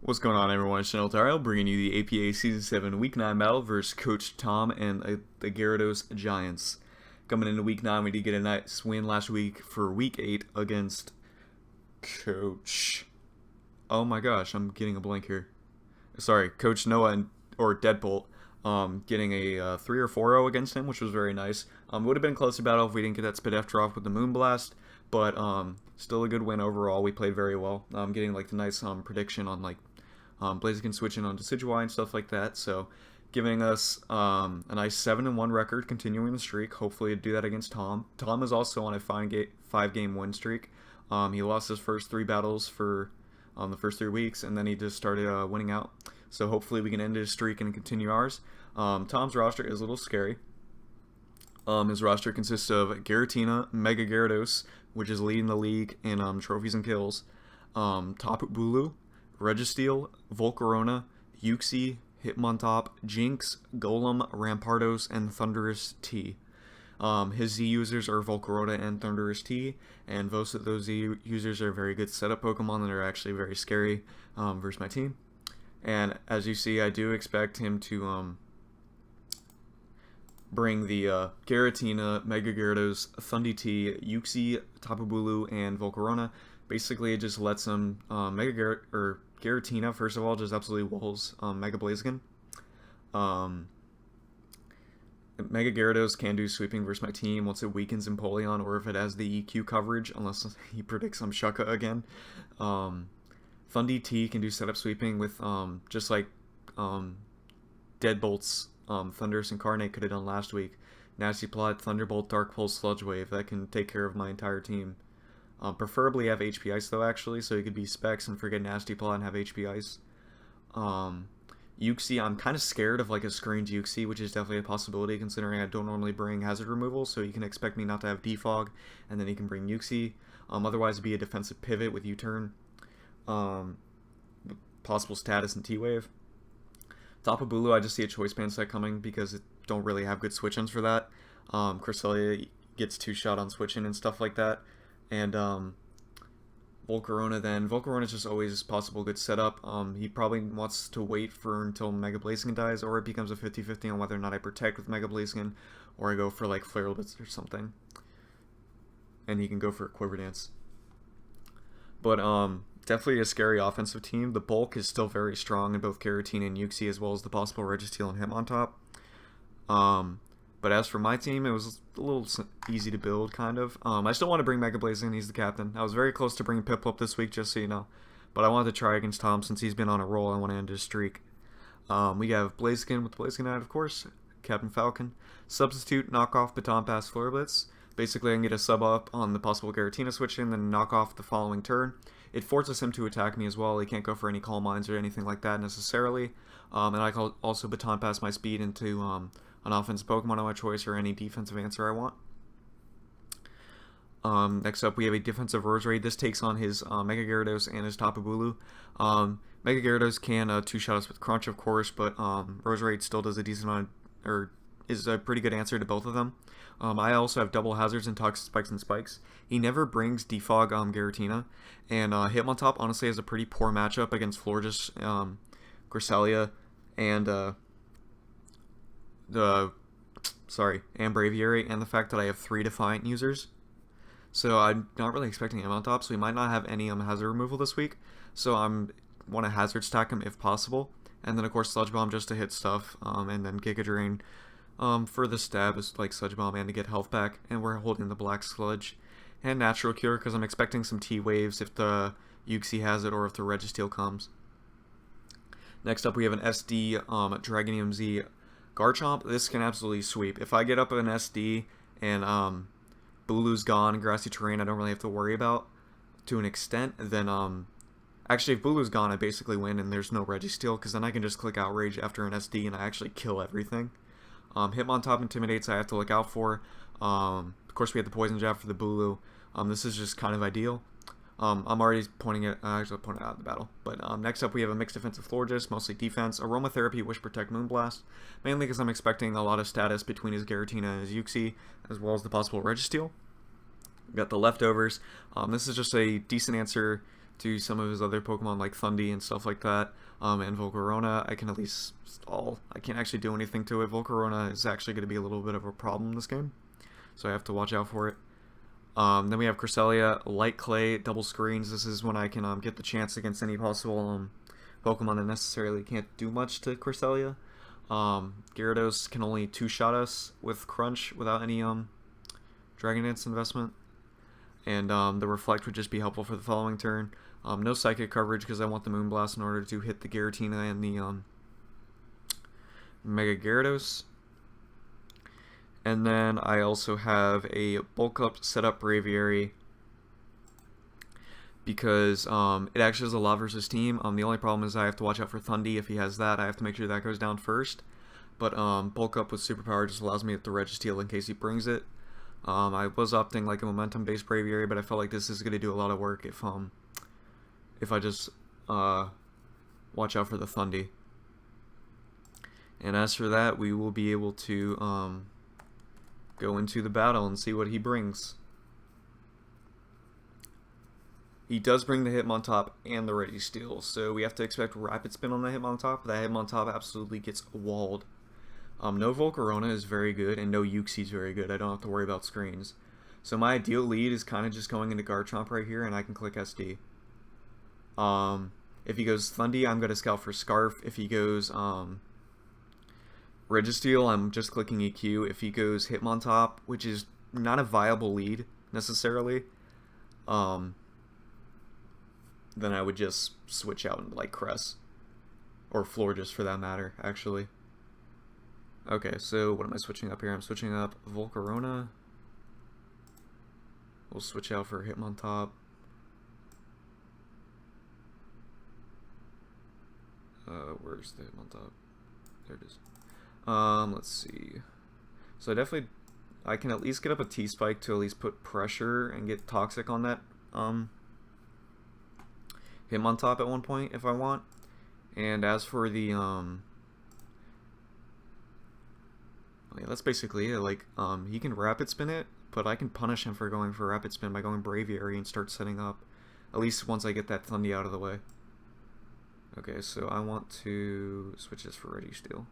What's going on, everyone? It's GeneralTarheel bringing you the APA Season 7 Week 9 battle versus Coach Tom and the Gyarados Giants. Coming into Week 9, we did get a nice win last week for Week 8 against Coach... Oh my gosh, I'm getting a blank here. Sorry, Coach Noah or Deadbolt. Getting a 3 or 4-0 against him, which was very nice. It would have been a closer battle if we didn't get that Spidefter off with the Moonblast, but still a good win overall. We played very well. Getting like the nice prediction on like Blaziken switching on Decidueye and stuff like that. So giving us a nice 7-1 record, continuing the streak. Hopefully to do that against Tom. Tom is also on a 5-game win streak. He lost his first 3 battles for the first 3 weeks, and then he just started winning out. So hopefully we can end his streak and continue ours. Tom's roster is a little scary. His roster consists of Giratina, Mega Gyarados, which is leading the league in trophies and kills, Tapu Bulu, Registeel, Volcarona, Uxie, Hitmontop, Jinx, Golem, Rampardos, and Thundurus T. His Z users are Volcarona and Thundurus T, and most of those Z users are very good setup Pokemon that are actually very scary versus my team. And as you see, I do expect him to bring the Giratina, Mega Gyarados, Thundi T, Uxie, Tapu Bulu, and Volcarona. Basically, it just lets him Giratina, first of all, just absolutely walls Mega Blaziken. Mega Gyarados can do sweeping versus my team once it weakens Empoleon, or if it has the EQ coverage, unless he predicts some Shucka again. Thundi T can do setup sweeping with just like Deadbolt's Thundurus Incarnate could have done last week. Nasty Plot, Thunderbolt, Dark Pulse, Sludge Wave, that can take care of my entire team. Preferably have HP Ice though, actually, so you could be Specs and forget Nasty Plot and have HP Ice. Uxie, I'm kind of scared of like a screened Uxie, which is definitely a possibility considering I don't normally bring Hazard Removal, so you can expect me not to have Defog, and then you can bring Uxie. Otherwise, it'd be a defensive pivot with U-Turn. Possible status and T-Wave. Tapu Bulu, I just see a Choice Band set coming because it don't really have good switch-ins for that. Cresselia gets 2-shot on switch-in and stuff like that. And Volcarona then. Volcarona is just always possible good setup. He probably wants to wait until Mega Blaziken dies, or it becomes a 50-50 on whether or not I protect with Mega Blaziken, or I go for like Flare Blitz or something. And he can go for a Quiver Dance. But definitely a scary offensive team. The bulk is still very strong in both Giratina and Uxie, as well as the possible Registeel and Hitmontop. But as for my team, it was a little easy to build, kind of. I still want to bring Mega Blaziken. He's the captain. I was very close to bringing Piplup this week, just so you know. But I wanted to try against Tom since he's been on a roll. I want to end his streak. We have Blaziken with Blaziken out, of course. Captain Falcon. Substitute, Knockoff, Baton Pass, Flare Blitz. Basically, I can get a sub up on the possible Giratina switch in, then knock off the following turn. It forces him to attack me as well. He can't go for any Calm Minds or anything like that necessarily. And I can also Baton Pass my speed into an offensive Pokemon of my choice or any defensive answer I want. Next up, we have a defensive Roserade. This takes on his Mega Gyarados and his Tapu Bulu. Mega Gyarados can 2-shot us with Crunch, of course, but Roserade still does a decent amount, or is a pretty good answer to both of them. I also have double hazards and Toxic Spikes and Spikes. He never brings Defog Giratina, and Hitmontop honestly has a pretty poor matchup against Florges, Cresselia, and Braviary, and the fact that I have 3 Defiant users. So I'm not really expecting Hitmontop, so we might not have any hazard removal this week. So I'm want to hazard stack him if possible, and then of course Sludge Bomb just to hit stuff, and then Giga Drain. For the stab is like Sludge Bomb and to get health back, and we're holding the Black Sludge. And Natural Cure because I'm expecting some T-Waves if the Uxie has it or if the Registeel comes. Next up we have an SD Dragonium Z Garchomp. This can absolutely sweep. If I get up an SD and Bulu's gone and Grassy Terrain I don't really have to worry about to an extent, then actually if Bulu's gone I basically win and there's no Registeel because then I can just click Outrage after an SD and I actually kill everything. Hitmontop Intimidates I have to look out for. Of course we have the Poison Jab for the Bulu. This is just kind of ideal. I'm already pointing it, I actually pointed it out in the battle. But next up we have a mixed defensive Florges, mostly defense. Aromatherapy, Wish Protect, Moonblast. Mainly because I'm expecting a lot of status between his Giratina and his Uxie, as well as the possible Registeel. Got the leftovers. This is just a decent answer to some of his other Pokemon like Thundy and stuff like that. And Volcarona, I can at least stall. I can't actually do anything to it. Volcarona is actually going to be a little bit of a problem in this game, so I have to watch out for it. Then we have Cresselia, Light Clay, double screens. This is when I can get the chance against any possible Pokemon that necessarily can't do much to Cresselia. Gyarados can only two-shot us with Crunch without any Dragon Dance investment. And the Reflect would just be helpful for the following turn. No Psychic coverage because I want the Moonblast in order to hit the Giratina and the Mega Gyarados. And then I also have a Bulk Up Setup Braviary because it actually has a Law versus Team. The only problem is I have to watch out for Thundy. If he has that, I have to make sure that goes down first. But Bulk Up with Superpower just allows me to Registeel in case he brings it. I was opting like a momentum-based Braviary, but I felt like this is going to do a lot of work if I just watch out for the Thundy. And as for that, we will be able to go into the battle and see what he brings. He does bring the Hitmontop and the Registeel, so we have to expect Rapid Spin on the Hitmontop. That Hitmontop absolutely gets walled. No Volcarona is very good, and no Uxie is very good. I don't have to worry about screens. So my ideal lead is kind of just going into Garchomp right here, and I can click SD. If he goes Thundy, I'm going to scout for Scarf. If he goes Registeel, I'm just clicking EQ. If he goes Hitmontop, which is not a viable lead necessarily, then I would just switch out into like Cress. Or Florges for that matter, actually. Okay, so what am I switching up here? I'm switching up Volcarona. We'll switch out for Hitmontop. Where's the Hitmontop? There it is. Let's see. So I can at least get up a T-Spike to at least put pressure and get Toxic on that Hitmontop at one point if I want. And as for the yeah, that's basically it. Like, he can Rapid Spin it, but I can punish him for going for Rapid Spin by going Braviary and start setting up. At least once I get that Thundy out of the way. Okay, so I want to switch this for Registeel.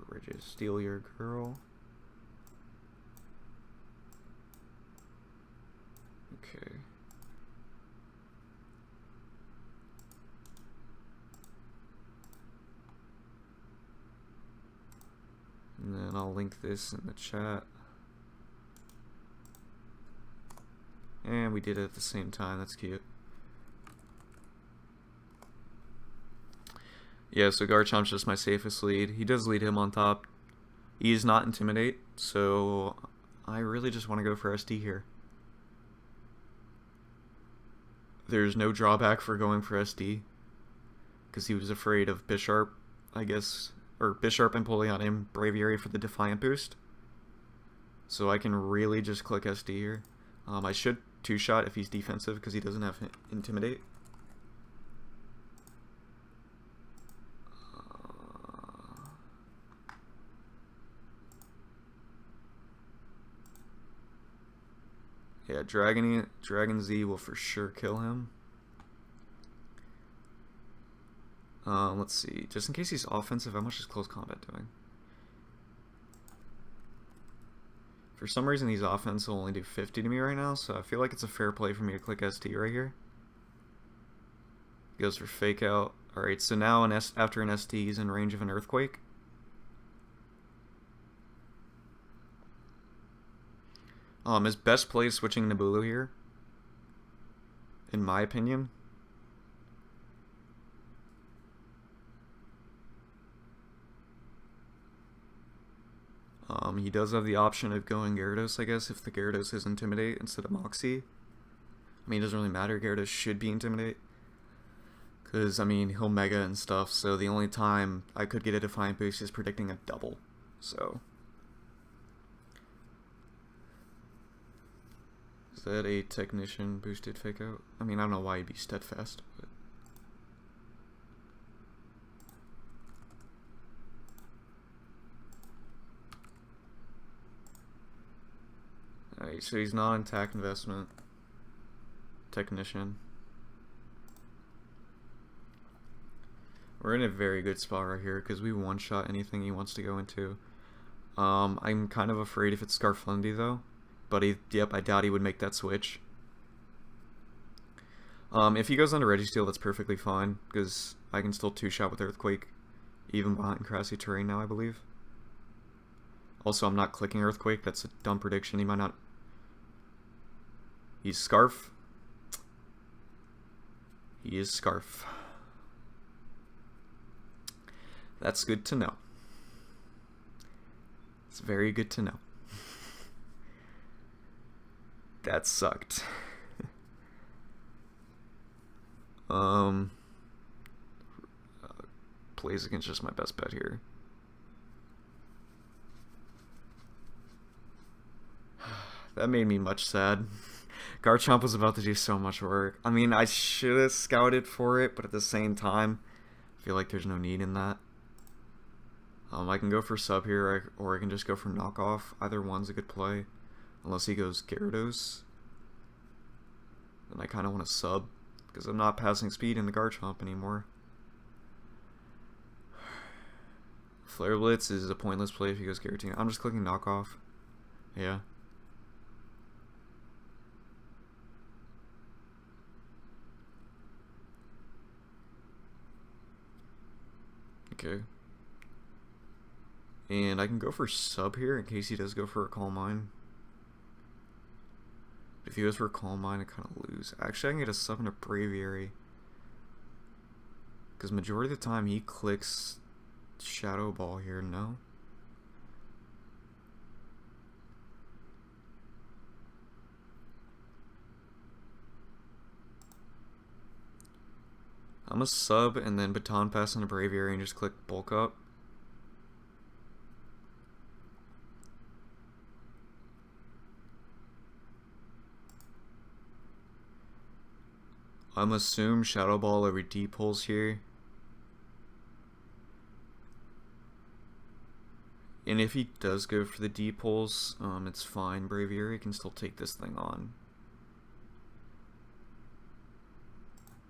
Registeel your girl. Okay. And then I'll link this in the chat. And we did it at the same time, that's cute. Yeah, so Garchomp's just my safest lead. He does lead Hitmontop. He is not Intimidate, so I really just want to go for SD here. There's no drawback for going for SD, because he was afraid of Bisharp, I guess, or Bisharp and Polion and Braviary for the Defiant boost. So I can really just click SD here. I should two-shot if he's defensive because he doesn't have Intimidate. Yeah, Dragon Z will for sure kill him. Let's see. Just in case he's offensive, how much is close combat doing? For some reason, he's offensive will only do 50 to me right now, so I feel like it's a fair play for me to click ST right here. He goes for Fake Out. Alright, so now after an ST, he's in range of an Earthquake. His best play is switching Nabulu here, in my opinion. He does have the option of going Gyarados, I guess, if the Gyarados is Intimidate instead of Moxie. I mean, it doesn't really matter. Gyarados should be Intimidate. Because, I mean, he'll Mega and stuff, so the only time I could get a Defiant boost is predicting a double. So, is that a Technician boosted Fake Out? I mean, I don't know why he'd be Steadfast, but... Alright, so he's not in tack investment. Technician. We're in a very good spot right here because we one-shot anything he wants to go into. I'm kind of afraid if it's Scarflundi though. But yep, I doubt he would make that switch. If he goes under Registeel, that's perfectly fine, because I can still two-shot with Earthquake, even behind Grassy Terrain now, I believe. Also, I'm not clicking Earthquake, that's a dumb prediction, he might not... He's Scarf. He is Scarf. That's good to know. It's very good to know. That sucked. Plays against just my best bet here. That made me much sad. Garchomp was about to do so much work. I mean, I should have scouted for it, but at the same time, I feel like there's no need in that. I can go for sub here, or I can just go for knockoff. Either one's a good play. Unless he goes Gyarados. Then I kind of want to sub, because I'm not passing speed in the Garchomp anymore. Flare Blitz is a pointless play if he goes Giratina. I'm just clicking knockoff. Yeah. Okay. And I can go for sub here in case he does go for a Calm Mind. If he goes for a Calm Mind, I kind of lose. Actually, I can get a sub and a Braviary. Because majority of the time he clicks Shadow Ball here, no? I'm a sub and then Baton Pass on a Braviary and just click Bulk Up. I'm assume Shadow Ball over Deep Pulse here. And if he does go for the Deep Pulse, it's fine. Braviary can still take this thing on,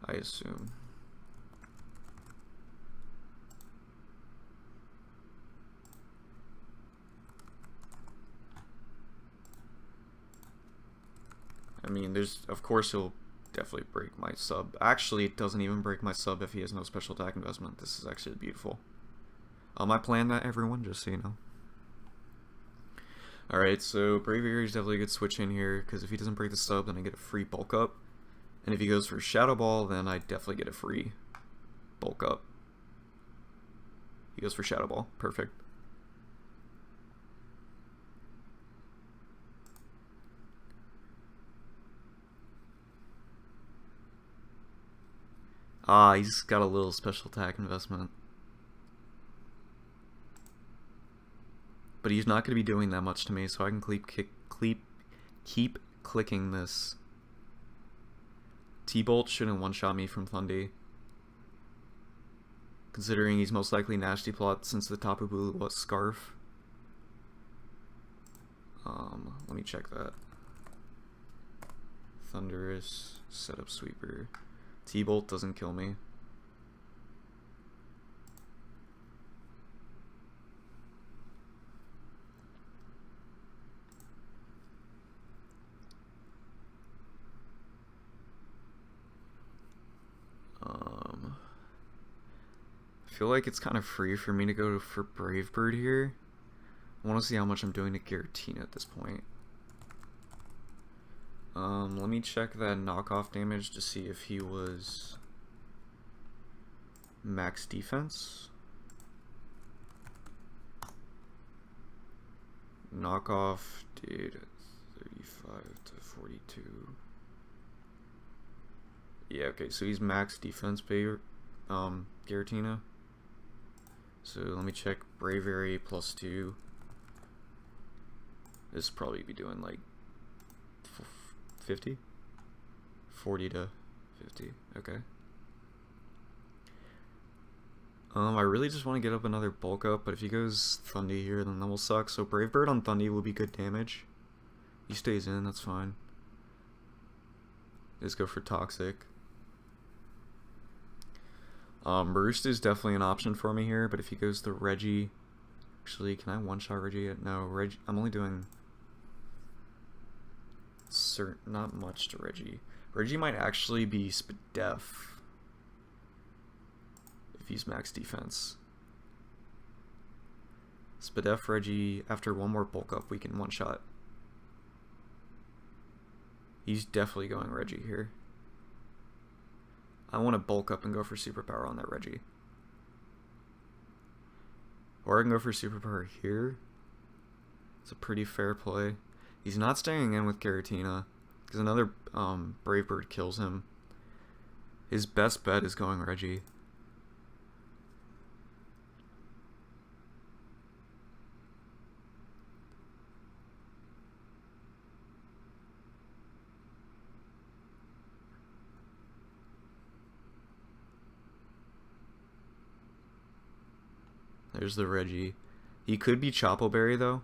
I assume. I mean, of course he'll definitely break my sub. Actually, it doesn't even break my sub if he has no special attack investment. This is actually beautiful. I planned that, everyone, just so you know. Alright, so Braviary is definitely a good switch in here, because if he doesn't break the sub, then I get a free Bulk Up. And if he goes for Shadow Ball, then I definitely get a free Bulk Up. He goes for Shadow Ball. Perfect. Ah, he's got a little special attack investment. But he's not going to be doing that much to me, so I can keep clicking this. T-Bolt shouldn't one-shot me from Thundy, considering he's most likely Nasty Plot since the Tapu Bulu was Scarf. Let me check that. Thunderous, Setup Sweeper. T-Bolt doesn't kill me. I feel like it's kind of free for me to go for Brave Bird here. I want to see how much I'm doing to Giratina at this point. Let me check that knockoff damage to see if he was max defense. Knockoff, dude, 35 to 42. Yeah, okay, so he's max defense, Giratina. So let me check Braviary +2. This probably be doing like 50? 40 to 50, okay. I really just want to get up another Bulk Up, but if he goes Thundy here, then that will suck. So Brave Bird on Thundy will be good damage. He stays in, that's fine. Just go for Toxic. Roost is definitely an option for me here, but if he goes to Reggie... Actually, can I one-shot Reggie yet? No, Reggie... I'm only doing... not much to Reggie. Reggie might actually be Spadef. If he's max defense. Spadef, Reggie, after one more bulk up, we can one-shot. He's definitely going Reggie here. I want to bulk up and go for superpower on that Reggie. Or I can go for superpower here. It's a pretty fair play. He's not staying in with Giratina, because another Brave Bird kills him. His best bet is going Reggie. There's the Reggie. He could be Chopo Berry though.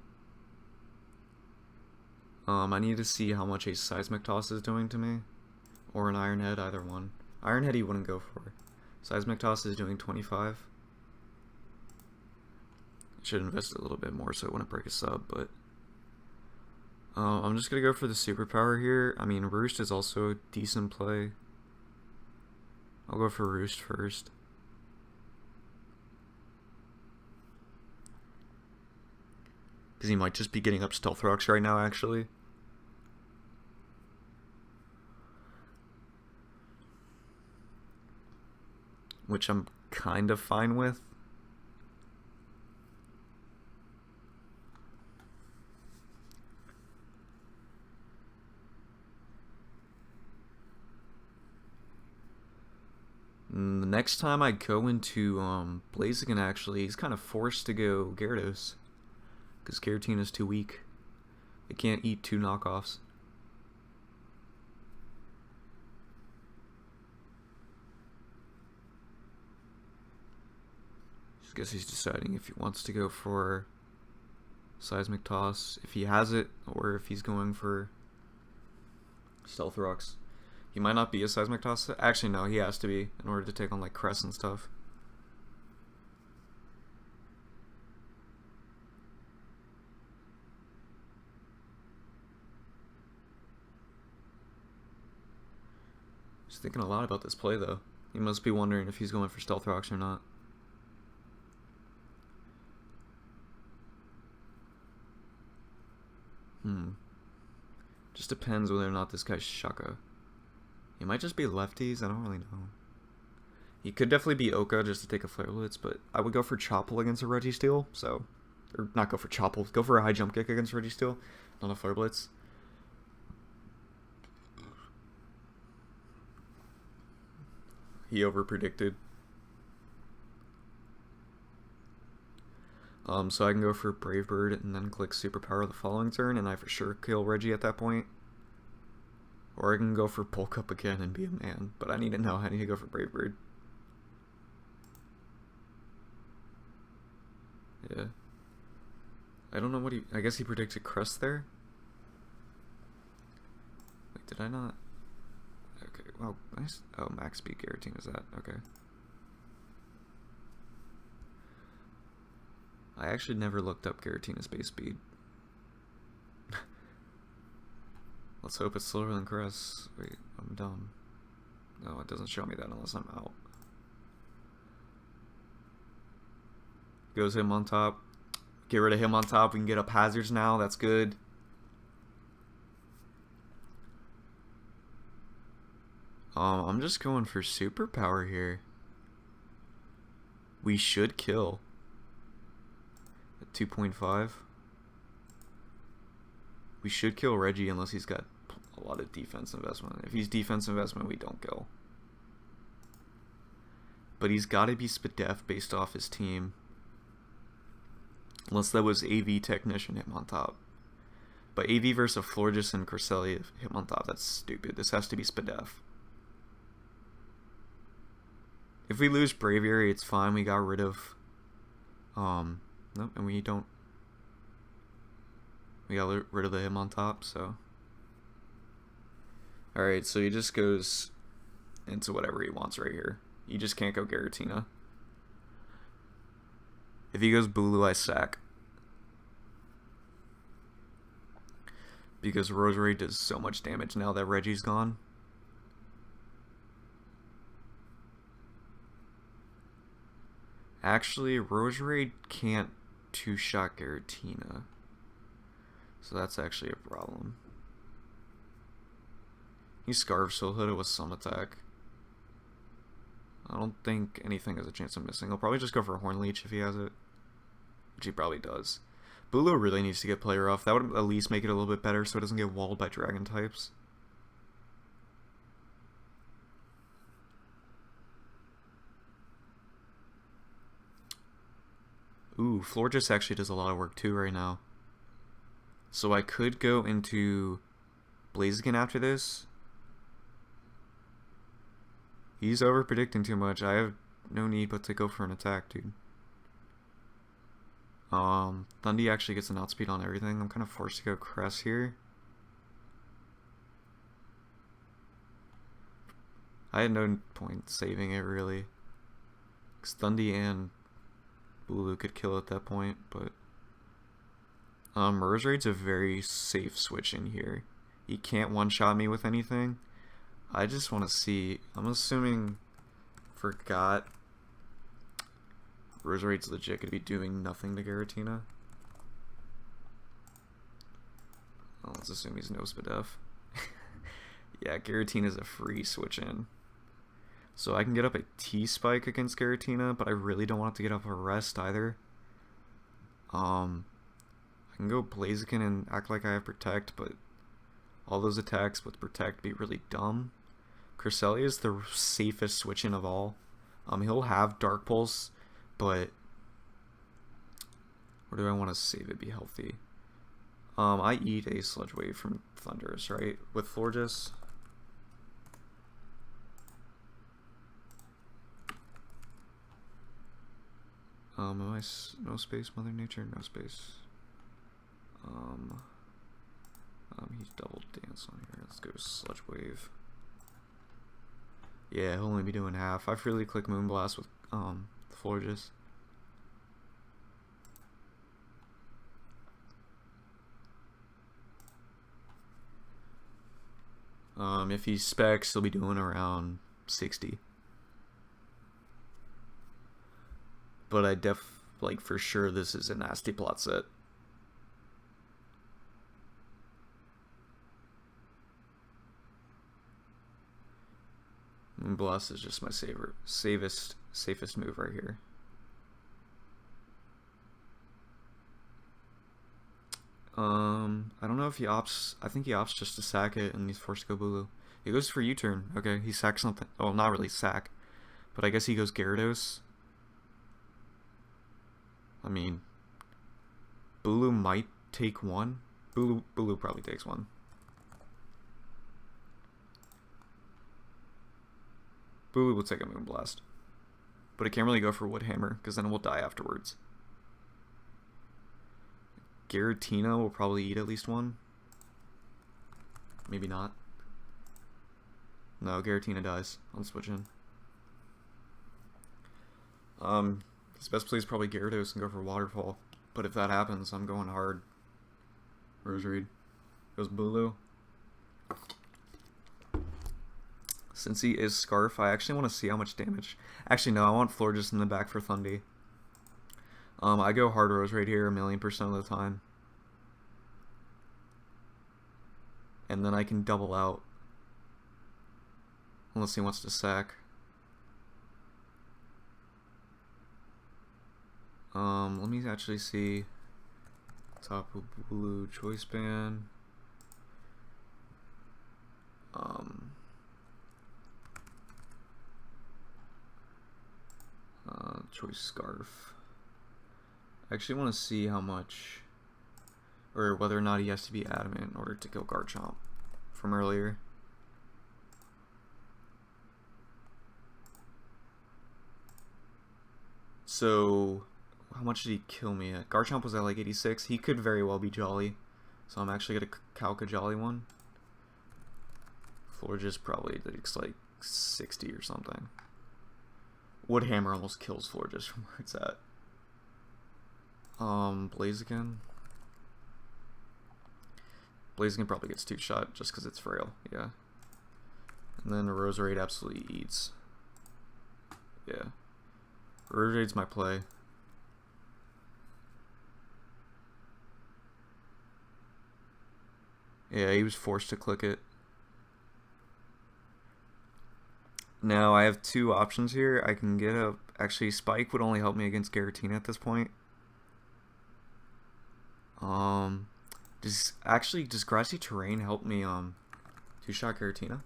I need to see how much a Seismic Toss is doing to me. Or an Iron Head, either one. Iron Head he wouldn't go for. Seismic Toss is doing 25. Should invest a little bit more so it wouldn't break a sub, but... I'm just gonna go for the superpower here. I mean, Roost is also a decent play. I'll go for Roost first. Because he might just be getting up Stealth Rocks right now, actually. Which I'm kind of fine with. The next time I go into Blaziken, actually, he's kind of forced to go Gyarados. Because Giratina's too weak. It can't eat two knockoffs. I guess he's deciding if he wants to go for Seismic Toss, if he has it, or if he's going for Stealth Rocks. He might not be a Seismic Toss. Actually, no, he has to be in order to take on like Crest and stuff. He's thinking a lot about this play though. He must be wondering if he's going for Stealth Rocks or not. Just depends whether or not this guy's Shaka. He might just be lefties, I don't really know. He could definitely be Oka just to take a Flare Blitz, but I would go for Chople against a Registeel, so... Or not go for Chople, go for a high jump kick against Registeel, not a Flare Blitz. He overpredicted. So I can go for Brave Bird and then click Superpower the following turn, and I for sure kill Reggie at that point. Or I can go for Bulk Up again and be a man, but I need to know how to go for Brave Bird. Yeah. I don't know what he... I guess he predicted Crest there? Wait, did I not... Okay, well, nice. Oh, max speed Giratina is that? Okay. I actually never looked up Giratina's base speed. Let's hope it's slower than Crest. Wait, I'm dumb. No, it doesn't show me that unless I'm out. Goes him on top. Get rid of him on top. We can get up hazards now. That's good. I'm just going for superpower here. We should kill. At 2.5. We should kill Reggie unless he's got a lot of defense investment. If he's defense investment, we don't kill. But he's got to be Spadef based off his team. Unless that was AV Technician him on top. But AV versus Florges and Corselli him on top. That's stupid. This has to be Spadef. If we lose Braviary, it's fine. We got rid of... nope, and we don't We got rid of the him on top, so. Alright, so he just goes into whatever he wants right here. You just can't go Giratina. If he goes Bulu, I sack. Because Roserade does so much damage now that Reggie's gone. Actually, Roserade can't two-shot Giratina. So that's actually a problem. He Scarves, so he'll hit it with some attack. I don't think anything has a chance of missing. He'll probably just go for a Horn Leech if he has it. Which he probably does. Bulu really needs to get player off. That would at least make it a little bit better so it doesn't get walled by dragon types. Ooh, Florges actually does a lot of work too right now. So I could go into Blaziken after this. He's over predicting too much. I have no need but to go for an attack, dude. Thundy actually gets an outspeed on everything. I'm kind of forced to go Cress here. I had no point saving it really. Because Thundy and Bulu could kill at that point, but Roserade's a very safe switch in here. He can't one-shot me with anything. I just want to see. I'm assuming forgot Roserade's legit going to be doing nothing to Giratina. Well, let's assume he's no Spadef. Yeah, Giratina's a free switch in. So I can get up a T-Spike against Giratina, but I really don't want it to get up a Rest either. I can go Blaziken and act like I have Protect, but all those attacks with Protect be really dumb. Cresselia is the safest switch in of all. He'll have Dark Pulse, but where do I want to save it be healthy? I eat a Sludge Wave from Thundurus, right? With Florges. Am I no space, Mother Nature? No space. He's double dance on here. Let's go Sludge Wave. Yeah, he'll only be doing half. I freely click Moonblast with Florges. If he specs, he'll be doing around 60. But I like for sure this is a nasty plot set. Moonblast is just my safest move right here. I don't know if he opts. I think he opts just to sack it, and he's forced to go Bulu. He goes for U-turn. Okay, he sacks something. Oh, not really sack, but I guess he goes Gyarados. I mean, Bulu might take one. Bulu probably takes one. Bulu will take a Moonblast. But it can't really go for Wood Hammer, because then it will die afterwards. Giratina will probably eat at least one. Maybe not. No, Giratina dies. I'll switch in. His best play is probably Gyarados and go for Waterfall. But if that happens, I'm going hard. Roserade goes Bulu. Since he is Scarf, I actually want to see how much damage. Actually, no, I want Florges in the back for Thundy. I go hard Roserade here 1,000,000% of the time. And then I can double out. Unless he wants to sack. Let me actually see. Top of Blue Choice Band. Choice Scarf. I actually want to see how much, or whether or not he has to be adamant in order to kill Garchomp from earlier. So, how much did he kill me at? Garchomp was at like 86. He could very well be Jolly. So I'm actually going to calc a Jolly one. Florges probably takes like 60 or something. Wood Hammer almost kills Florges from where it's at. Blaziken. Blaziken probably gets 2-shot just because it's frail, yeah. And then Roserade absolutely eats. Yeah. Roserade's my play. Yeah, he was forced to click it. Now I have two options here. I can get a... Actually, Spike would only help me against Giratina at this point. Does Grassy Terrain help me 2-shot Giratina?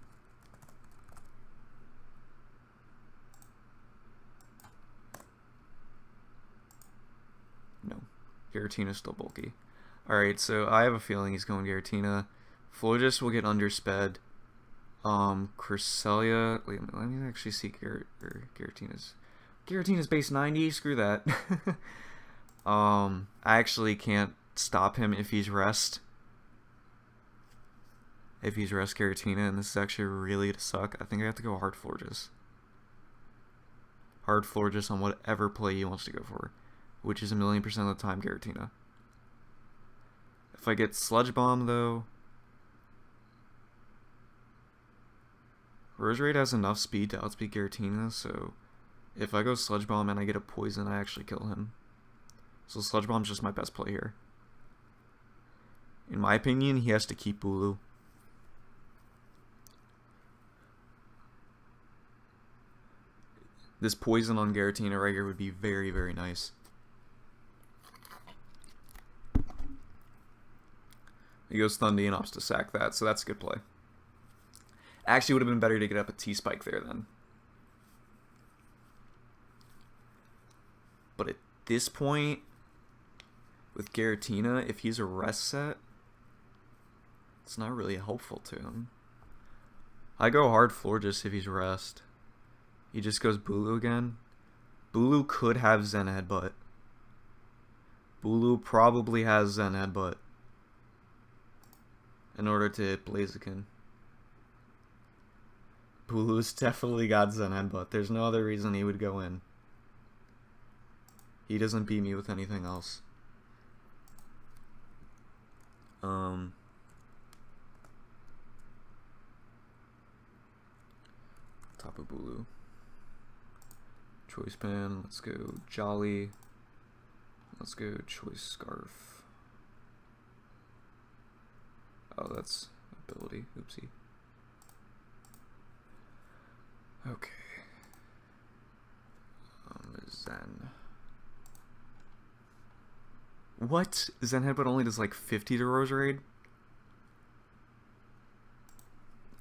No. Giratina's still bulky. Alright, so I have a feeling he's going Giratina. Florges will get undersped. Cresselia. Wait, let me actually see Giratina's. Giratina's base 90. Screw that. I actually can't stop him if he's rest. If he's rest Giratina, and this is actually really to suck. I think I have to go hard Florges. Hard Florges on whatever play he wants to go for, which is 1,000,000% of the time Giratina. If I get Sludge Bomb though, Roserade has enough speed to outspeed Giratina, so if I go Sludge Bomb and I get a poison, I actually kill him. So Sludge Bomb's just my best play here. In my opinion, he has to keep Bulu. This poison on Giratina right here would be very, very nice. He goes Thundy and opts to sack that, so that's a good play. Actually, would have been better to get up a T-Spike there then. But at this point, with Giratina, if he's a rest set, it's not really helpful to him. I go hard Florges if he's rest. He just goes Bulu again. Bulu could have Zen Headbutt. Bulu probably has Zen Headbutt in order to hit Blaziken. Bulu's definitely got Zen Headbutt. There's no other reason he would go in. He doesn't beat me with anything else. Tapu Bulu. Choice Pen. Let's go Jolly. Let's go Choice Scarf. Oh, that's ability. Oopsie. Okay. Zen. What? Zen Headbutt only does like 50 to Roserade?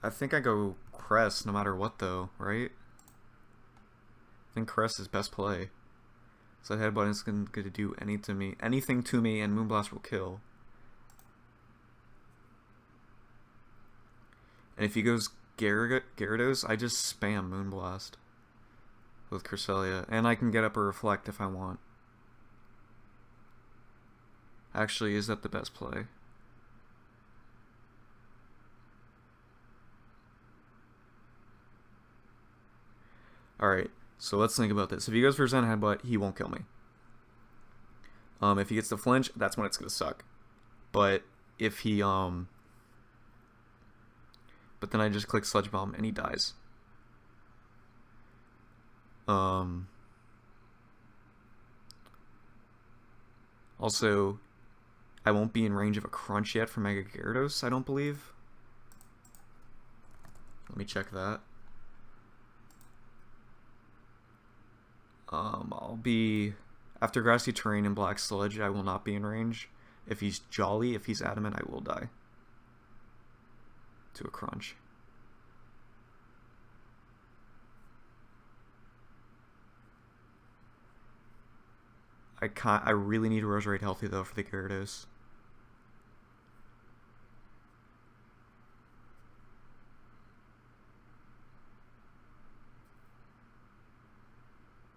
I think I go Crest no matter what though, right? I think Crest is best play. So Headbutt is going to do anything to me, and Moonblast will kill. And if he goes Gyarados, I just spam Moonblast with Cresselia, and I can get up a Reflect if I want. Actually, is that the best play? Alright, so let's think about this. If he goes for Zen Headbutt, he won't kill me. If he gets the flinch, that's when it's gonna suck. But if he but then I just click Sludge Bomb and he dies. Also, I won't be in range of a Crunch yet for Mega Gyarados, I don't believe. Let me check that. I'll be... After Grassy Terrain and Black Sludge, I will not be in range. If he's Jolly, if he's Adamant, I will die. To a Crunch. I really need Roserade healthy though for the Gyarados.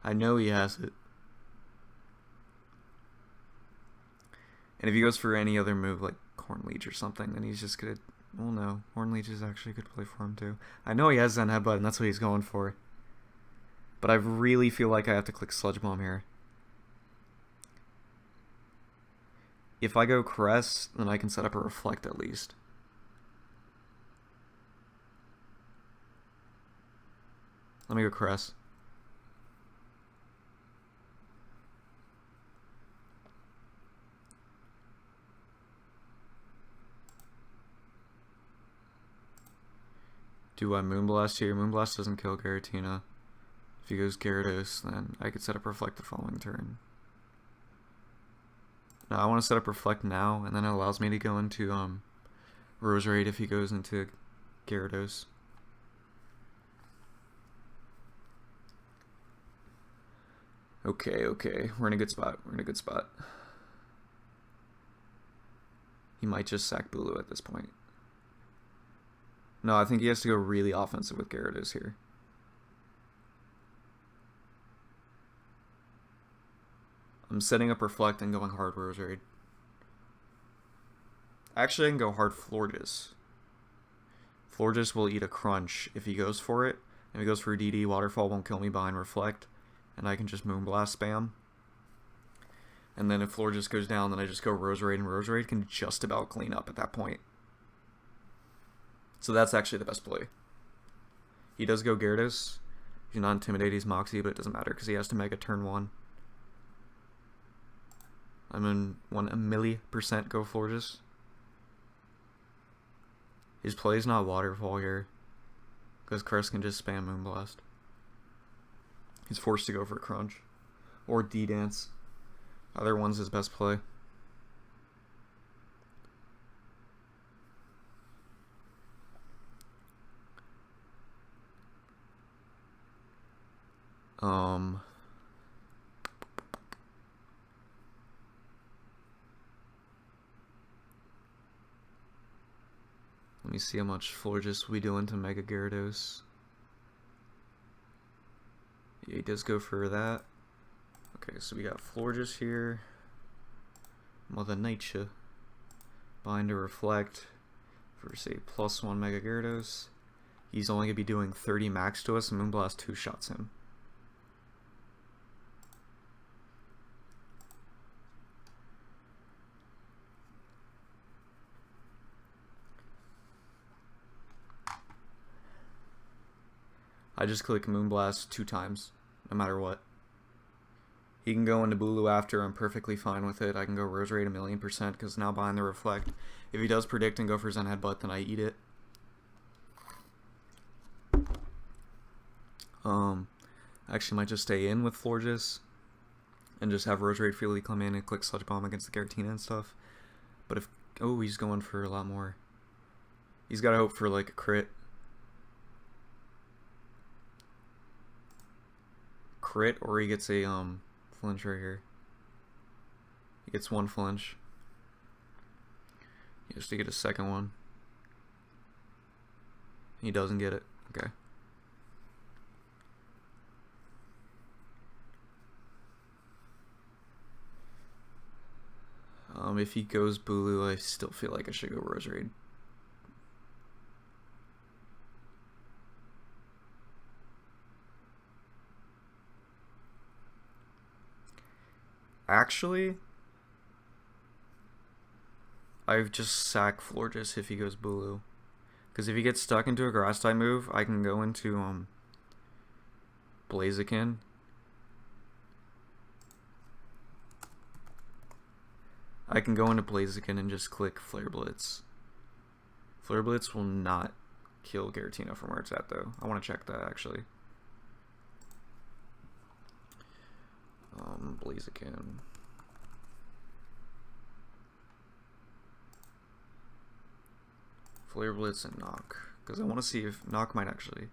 I know he has it. And if he goes for any other move like Horn Leech or something, then he's just gonna... Well, no. Horn Leech is actually a good play for him, too. I know he has Zen Headbutt, and that's what he's going for. But I really feel like I have to click Sludge Bomb here. If I go Caress, then I can set up a Reflect at least. Let me go Caress. Do I Moonblast here? Moonblast doesn't kill Giratina. If he goes Gyarados, then I could set up Reflect the following turn. No, I want to set up Reflect now, and then it allows me to go into Roserade if he goes into Gyarados. Okay, we're in a good spot. He might just sack Bulu at this point. No, I think he has to go really offensive with Gyarados here. I'm setting up Reflect and going hard Roserade. Actually, I can go hard Florges. Florges will eat a Crunch if he goes for it. If he goes for DD, Waterfall won't kill me behind Reflect. And I can just Moonblast spam. And then if Florges goes down, then I just go Roserade, and Roserade can just about clean up at that point. So that's actually the best play. He does go Gyarados. He's not Intimidate, he's Moxie, but it doesn't matter because he has to Mega turn 1. I'm in 1,000,000% go Florges. His play is not Waterfall here because Chris can just spam Moonblast. He's forced to go for Crunch or D-Dance. Either one's his best play. Let me see how much Florges we do into Mega Gyarados. Yeah, he does go for that. Okay, so we got Florges here. Mother Nature. Bind to Reflect for, say, +1 Mega Gyarados. He's only going to be doing 30 max to us, and Moonblast 2-shots him. I just click Moonblast 2 times, no matter what. He can go into Bulu after, I'm perfectly fine with it. I can go Roserade 1,000,000% because now behind the Reflect. If he does predict and go for Zen Headbutt, then I eat it. I actually might just stay in with Florges and just have Roserade freely come in and click Sludge Bomb against the Giratina and stuff. But if... Oh, he's going for a lot more. He's got to hope for like a crit. Or he gets a flinch right here. He gets 1 flinch. He has to get a second one. He doesn't get it. Okay. If he goes Bulu, I still feel like I should go Roserade. Actually, I've just sack Florges if he goes Bulu. Because if he gets stuck into a grass type move, I can go into Blaziken. I can go into Blaziken and just click Flare Blitz. Flare Blitz will not kill Giratina from where it's at, though. I want to check that, actually. Blaziken. Flare Blitz and Knock. Because I want to see if Knock might actually...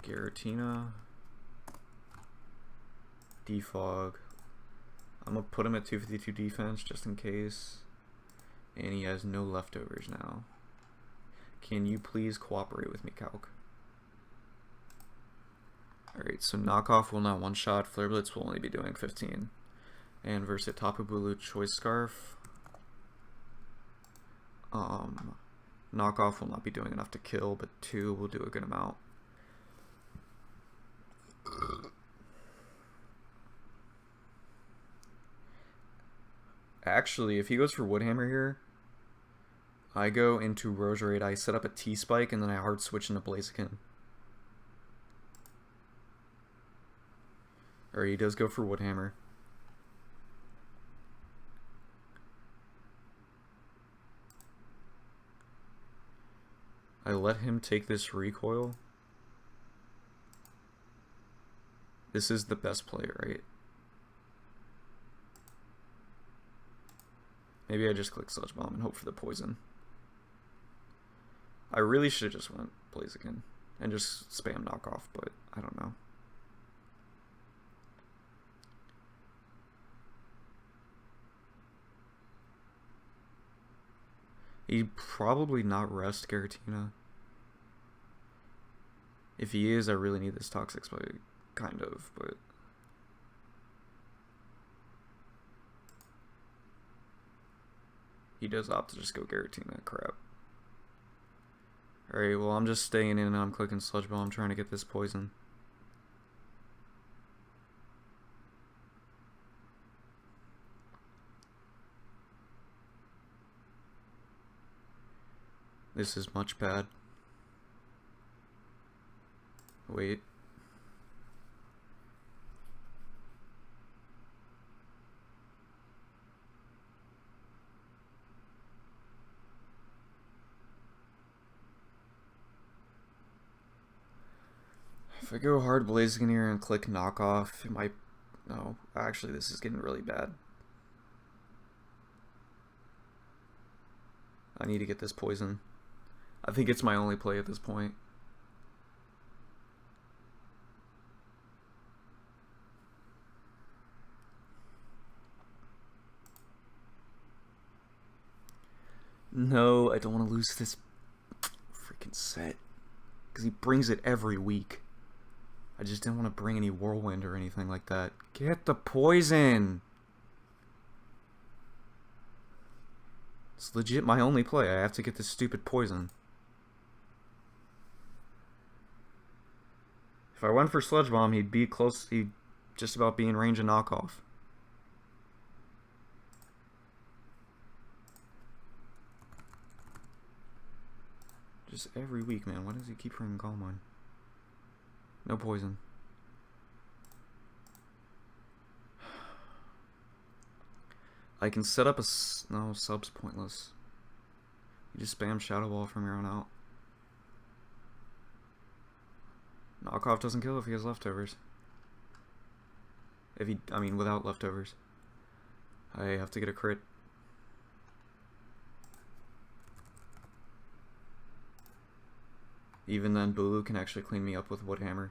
Giratina. Defog. I'm going to put him at 252 defense just in case. And he has no leftovers now. Can you please cooperate with me, Calc? Alright, so Knockoff will not one-shot. Flare Blitz will only be doing 15. And versus Tapu Bulu Choice Scarf. Knockoff will not be doing enough to kill, but 2 will do a good amount. Actually, if he goes for Woodhammer here, I go into Roserade, I set up a T-Spike, and then I hard switch into Blaziken. Or he does go for Woodhammer. I let him take this recoil. This is the best play, right? Maybe I just click Sludge Bomb and hope for the poison. I really should have just went Blaziken and just spam Knockoff, but I don't know. He'd probably not rest Giratina. If he is, I really need this Toxic Spike, kind of, but... He does opt to just go Giratina, crap. Alright, well I'm just staying in and I'm clicking Sludge Bomb, trying to get this poison. This is much bad. Wait. If I go hard Blaziken here and click Knockoff, it might... No, actually this is getting really bad. I need to get this poison. I think it's my only play at this point. No, I don't want to lose this freaking set. Because he brings it every week. I just didn't want to bring any Whirlwind or anything like that. Get the poison! It's legit my only play. I have to get this stupid poison. If I went for Sludge Bomb, he'd be close. He'd just about be in range of Knockoff. Just every week, man. Why does he keep bringing Calm on? No poison. I can set up a... No, sub's pointless. You just spam Shadow Ball from here on out. Knockoff doesn't kill if he has leftovers. If he... I mean, without leftovers. I have to get a crit. Even then, Bulu can actually clean me up with Woodhammer.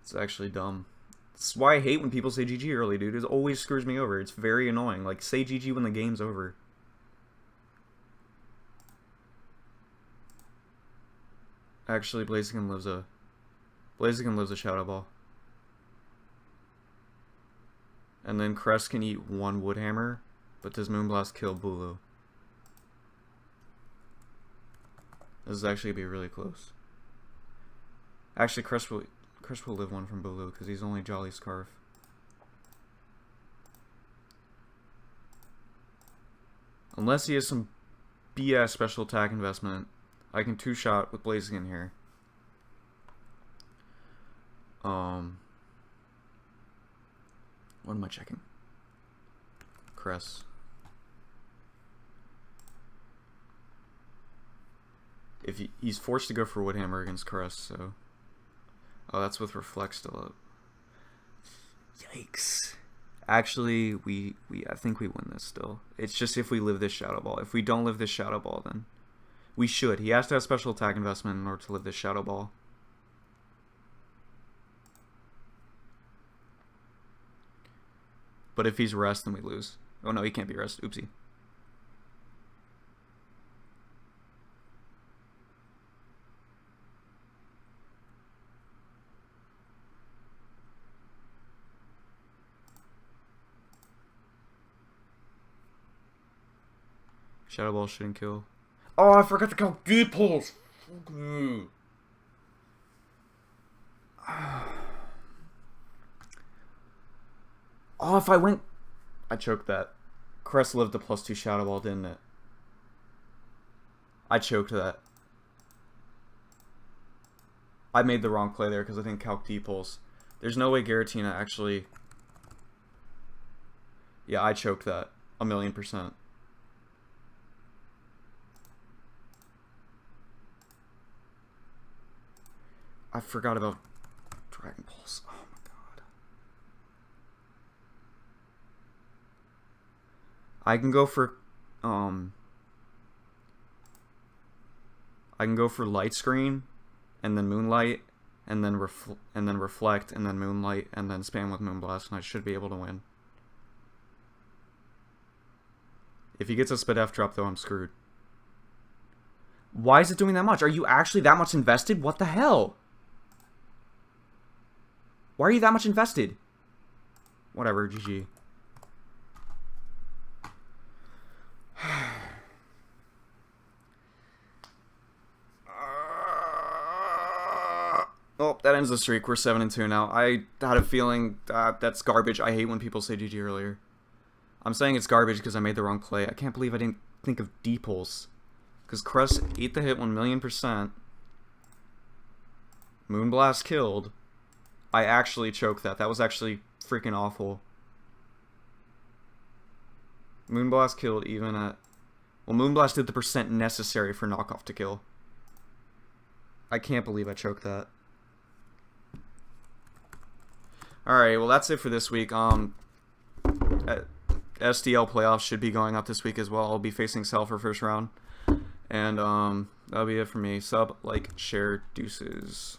It's actually dumb. That's why I hate when people say GG early, dude. It always screws me over. It's very annoying. Like, say GG when the game's over. Actually, Blaziken lives a Shadow Ball. And then Crest can eat 1 Woodhammer, but does Moonblast kill Bulu? This is actually going to be really close. Actually, Crest will live 1 from Bulu because he's only Jolly Scarf. Unless he has some BS special attack investment, I can 2-shot with Blaziken here. What am I checking? Crest. If he's forced to go for Woodhammer against Crest, so... Oh, that's with Reflect still up. Yikes. Actually, I think we win this still. It's just if we live this Shadow Ball. If we don't live this Shadow Ball, then... We should. He has to have special attack investment in order to live this Shadow Ball. But if he's rest, then we lose. Oh no, he can't be rest. Oopsie. Shadow Ball shouldn't kill. Oh, I forgot to count deep pulls. Oh, if I went... I choked that. Crest lived a +2 Shadow Ball, didn't it? I choked that. I made the wrong play there because I didn't calc D-pulse. There's no way Giratina actually... Yeah, I choked that. 1,000,000%. I forgot about Dragon Pulse. Oh my god. I can go for Light Screen, and then Moonlight, and then Reflect, and then Moonlight, and then spam with Moonblast, and I should be able to win. If he gets a Spit F drop, though, I'm screwed. Why is it doing that much? Are you actually that much invested? What the hell? Why are you that much invested? Whatever, GG. Oh, that ends the streak. We're 7-2 now. I had a feeling that's garbage. I hate when people say GG earlier. I'm saying it's garbage because I made the wrong play. I can't believe I didn't think of D-pulse. Because Crest ate the hit 1,000,000%. Moonblast killed. I actually choked that. That was actually freaking awful. Moonblast killed even at... Well, Moonblast did the percent necessary for knockoff to kill. I can't believe I choked that. Alright, well that's it for this week. SDL playoffs should be going up this week as well. I'll be facing Cell for first round. And that'll be it for me. Sub, like, share, deuces.